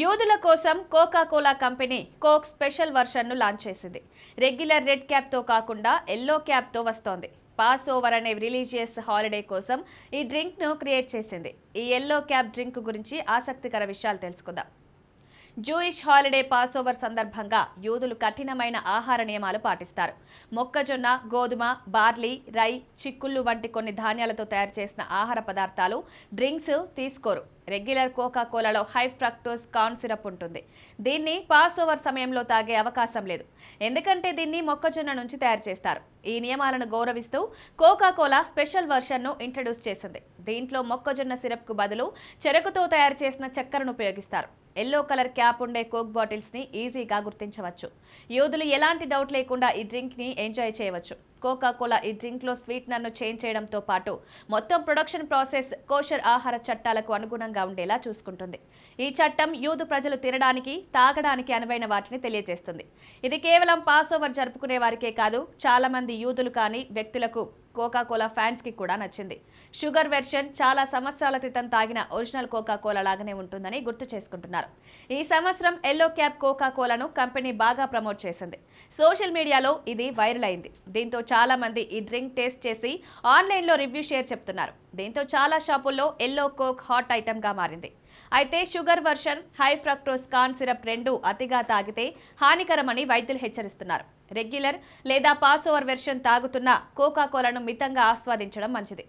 యూదుల కోసం Coca Cola company Coke special వర్షన్ను లాంచ్ చేసింది. రెగ్యులర్ రెడ్ క్యాప్తో కాకుండా ఎల్లో క్యాప్తో వస్తోంది. పాస్ ఓవర్ అనే రిలీజియస్ హాలిడే కోసం ఈ డ్రింక్ను క్రియేట్ చేసింది. ఈ ఎల్లో క్యాప్ డ్రింక్ గురించి ఆసక్తికర విషయాలు తెలుసుకుందాం. జూయిష్ హాలిడే పాస్ ఓవర్ సందర్భంగా యూదులు కఠినమైన ఆహార నియమాలు పాటిస్తారు. మొక్కజొన్న, గోధుమ, బార్లీ, రై, చిక్కుళ్ళు వంటి కొన్ని ధాన్యాలతో తయారు చేసిన ఆహార పదార్థాలు, డ్రింక్స్ తీసుకోరు. రెగ్యులర్ కోకా కోలాలో హై ఫ్రక్టోజ్ కార్న్ సిరప్ ఉంటుంది. దీన్ని పాస్ ఓవర్ సమయంలో తాగే అవకాశం లేదు, ఎందుకంటే దీన్ని మొక్కజొన్న నుంచి తయారు చేస్తారు. ఈ నియమాలను గౌరవిస్తూ కోకా కోలా స్పెషల్ వర్షన్ను ఇంట్రడ్యూస్ చేసింది. దీంట్లో మొక్కజొన్న సిరప్కు బదులు చెరకుతో తయారు చేసిన చక్కెరను ఉపయోగిస్తారు. ఎల్లో కలర్ క్యాప్ ఉండే కోక్ బాటిల్స్ ని ఈజీగా గుర్తించవచ్చు. యూదులు ఎలాంటి డౌట్ లేకుండా ఈ డ్రింక్ ని ఎంజాయ్ చేయవచ్చు. కోకా కోలా ఈ డ్రింక్ లో స్వీట్నర్ ను చేంజ్ చేయడంతో పాటు మొత్తం ప్రొడక్షన్ ప్రాసెస్ కోషర్ ఆహార చట్టాలకు అనుగుణంగా ఉండేలా చూసుకుంటుంది. ఈ చట్టం యూదు ప్రజలు తినడానికి, తాగడానికి అనువైన వాటిని తెలియజేస్తుంది. ఇది కేవలం పాస్ ఓవర్ జరుపుకునే వారికే కాదు, చాలా మంది యూదులు కాని వ్యక్తులకు, కోకా కోలా ఫ్యాన్స్ కి కూడా నచ్చింది. షుగర్ వెర్షన్ చాలా సంవత్సరాల క్రితం తాగిన ఒరిజినల్ కోకా కోలా లాగానే ఉంటుందని గుర్తు చేసుకుంటున్నారు. ఈ సంవత్సరం ఎల్లో క్యాప్ కోకా కోలాను కంపెనీ బాగా ప్రమోట్ చేసింది. సోషల్ మీడియాలో ఇది వైరల్ అయింది. దీంతో చాలా మంది ఈ డ్రింక్ టేస్ట్ చేసి ఆన్లైన్లో రివ్యూ షేర్ చెప్తున్నారు. దీంతో చాలా షాపుల్లో ఎల్లో కోక్ హాట్ ఐటమ్ గా మారింది. అయితే sugar version, high fructose corn syrup రెండూ అతిగా తాగితే హానికరమని వైద్యులు హెచ్చరిస్తున్నారు. రెగ్యులర్ లేదా పాస్ ఓవర్ వెర్షన్ తాగుతున్న కోకా కోలాను మితంగా ఆస్వాదించడం మంచిది.